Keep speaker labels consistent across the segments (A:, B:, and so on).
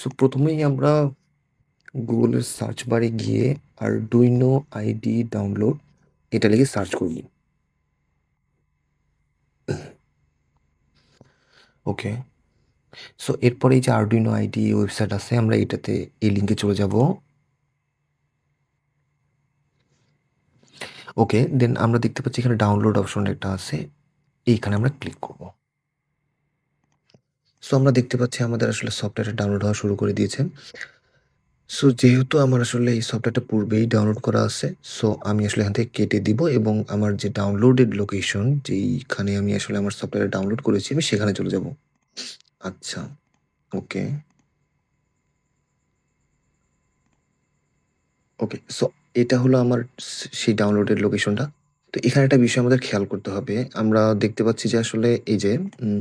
A: So প্রথমেই আমরা গুগলের সার্চ বারে গিয়ে আরডুইনো আইডি ডাউনলোড এটা লিখে সার্চ করব। ওকে। সো এরপরে এই যে আরডুইনো আইডি ওয়েবসাইট আছে, আমরা এটাতে এই লিঙ্কে চলে যাব। ওকে, দেন আমরা দেখতে পাচ্ছি এখানে ডাউনলোড অপশন একটা আছে, এইখানে আমরা ক্লিক করব। সো আমরা দেখতে পাচ্ছি আমাদের আসলে সফটওয়্যারটা ডাউনলোড হওয়া শুরু করে দিয়েছে। সো যেহেতু আমার আসলে এই সফটওয়্যারটা পূর্বেই ডাউনলোড করা আছে, সো আমি আসলে এখান থেকে কেটে দিব এবং আমার যে ডাউনলোডেড লোকেশন, যেইখানে আমি আসলে আমার সফটওয়্যারটা ডাউনলোড করেছি, আমি সেখানে চলে যাব। আচ্ছা, ওকে, ওকে। সো এটা হলো আমার সেই ডাউনলোডের লোকেশনটা। তো এখানে একটা বিষয় আমাদের খেয়াল করতে হবে। আমরা দেখতে পাচ্ছি যে আসলে এই যে উম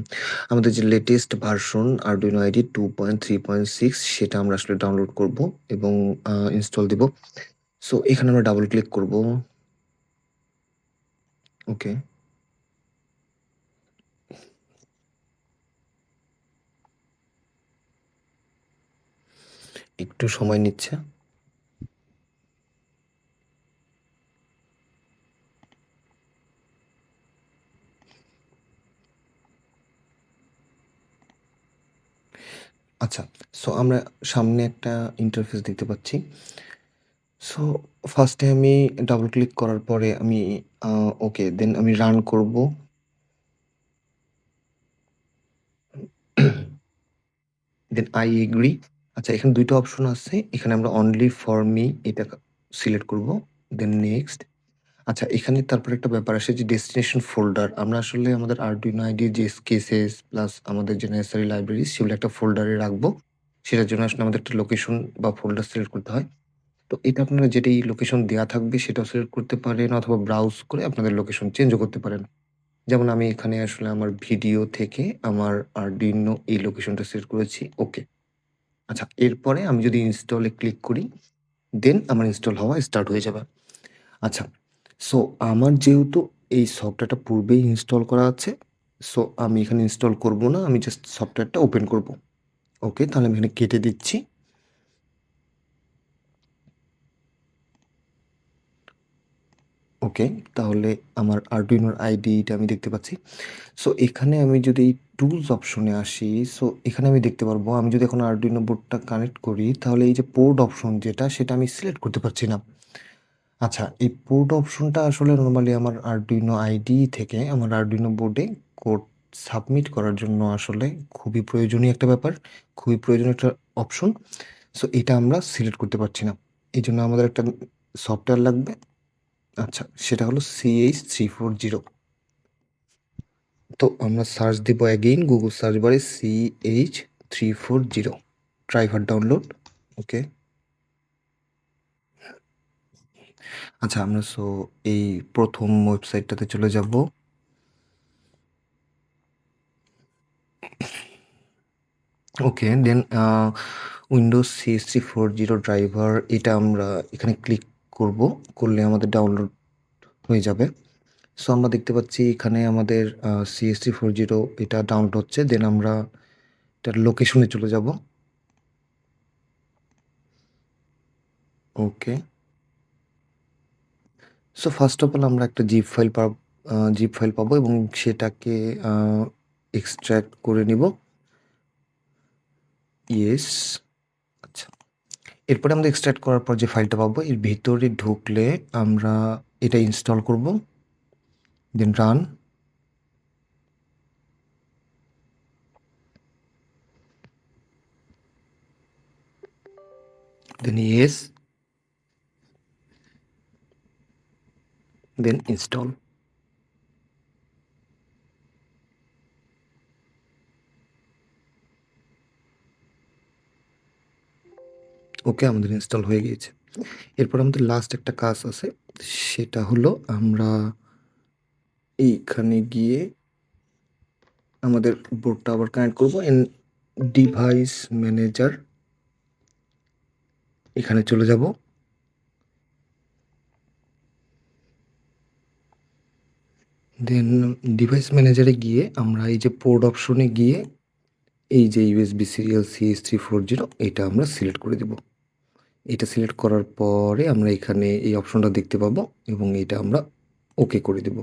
A: আমাদের যে লেটেস্ট ভার্সন Arduino IDE 2.3.6 সেটা আমরা আসলে ডাউনলোড করব এবং ইনস্টল দিব। সো এখানে আমরা ডাবল ক্লিক করব। ওকে, একটু সময় নিচ্ছে। আচ্ছা, সো আমরা সামনে একটা ইন্টারফেস দেখতে পাচ্ছি। সো ফার্স্টে আমি ডাবল ক্লিক করার পরে আমি ওকে, দেন আমি রান করব। Then I agree. আচ্ছা, এখানে ২ টা অপশন আছে। এখানে আমরা অনলি ফর মি এটা সিলেক্ট করব। Then next. আচ্ছা, এখানে তারপরে একটা ব্যাপার আসে যে ডেস্টিনেশন ফোল্ডার। আমরা আসলে আমাদের Arduino IDE যে স্কেচেস প্লাস আমাদের যে নেসেসারি লাইব্রেরিজ সেগুলো একটা ফোল্ডারে রাখবো। সেটার জন্য আসলে আমাদের একটা লোকেশন বা ফোল্ডার সিলেক্ট করতে হয়। তো এটা আপনারা যেটাই লোকেশন দেয়া থাকবে সেটাও সিলেক্ট করতে পারেন অথবা ব্রাউজ করে আপনাদের লোকেশন চেঞ্জও করতে পারেন। যেমন আমি এখানে আসলে আমার ভিডিও থেকে আমার Arduino এই লোকেশনটা সিলেক্ট করেছি। ওকে। আচ্ছা, এরপরে আমি যদি ইনস্টলে ক্লিক করি, দেন আমার ইনস্টল হওয়া স্টার্ট হয়ে যাবে। আচ্ছা, সো আমার যেহেতু এই সফটওয়্যারটা পূর্বেই ইনস্টল করা আছে, সো আমি এখানে ইনস্টল করব না। আমি জাস্ট সফটওয়্যারটা ওপেন করব। ওকে, তাহলে আমি এখানে কেটে দিচ্ছি। ওকে, তাহলে আমার Arduino আইডিটা আমি দেখতে পাচ্ছি। সো এখানে আমি যদি এই টুলস অপশনে আসি, সো এখানে আমি দেখতে পারবো আমি যদি এখন Arduino বোর্ডটা কানেক্ট করি, তাহলে এই যে পোর্ট অপশন যেটা, সেটা আমি সিলেক্ট করতে পারছি না। আচ্ছা, এই পোর্ট অপশনটা আসলে নরমালি আমার Arduino IDE থেকে আমার Arduino বোর্ডে কোড সাবমিট করার জন্য আসলে খুবই প্রয়োজনীয় একটা ব্যাপার, খুবই প্রয়োজনীয় একটা অপশন। সো এটা আমরা সিলেক্ট করতে পারছি না। এজন্য আমাদের একটা সফটওয়্যার লাগবে। আচ্ছা, সেটা হলো CH340। তো আমরা সার্চ দিব অ্যাগেইন গুগল সার্চ বারে CH340 ড্রাইভার ডাউনলোড। ওকে। আচ্ছা, আমরা এই ১ম ওয়েবসাইটটাতে চলে যাব। ওকে, দেন উইন্ডোজ CH340 ড্রাইভার এটা আমরা এখানে ক্লিক করব। করলে আমাদের ডাউনলোড হয়ে যাবে। সো আমরা দেখতে পাচ্ছি এখানে আমাদের CH340 এটা ডাউনলোড হচ্ছে। দেন আমরা এটার লোকেশনে চলে যাব। ওকে। সো ফার্স্ট অফ অল আমরা একটা জিপ ফাইল পাবো এবং সেটাকে এক্সট্রাক্ট করে নিব। ইয়েস। আচ্ছা, এরপরে আমরা এক্সট্রাক্ট করার পর যে ফাইলটা পাবো এর ভিতরে ঢুকলে আমরা এটা ইনস্টল করব। Then run. Then yes. Then install. Okay, আমাদের ইনস্টল হয়ে গিয়েছে। এরপর আমাদের লাস্ট একটা কাজ আছে। সেটা হলো আমরা এইখানে গিয়ে আমাদের বোর্ডটা আবার কানেক্ট করব। ডিভাইস ম্যানেজার এখানে চলে যাব। দেন ডিভাইস ম্যানেজারে গিয়ে আমরা এই যে পোর্ট অপশনে গিয়ে এই যে ইউএসবি সিরিয়াল CH340 এটা আমরা সিলেক্ট করে দেব। এটা সিলেক্ট করার পরে আমরা এখানে এই অপশনটা দেখতে পাবো এবং এটা আমরা ওকে করে দেব।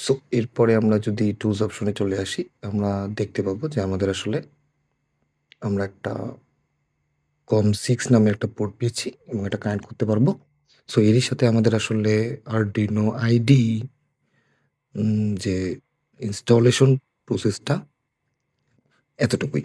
A: সো এরপরে আমরা যদি টুলস অপশনে চলে আসি, আমরা দেখতে পাবো যে আমাদের আসলে আমরা একটা COM6 নামে একটা পোর্ট পেয়েছি এবং এটা কানেক্ট করতে পারবো। সো এরই সাথে আমাদের আসলে Arduino IDE যে ইনস্টলেশন প্রসেসটা এতটুকুই।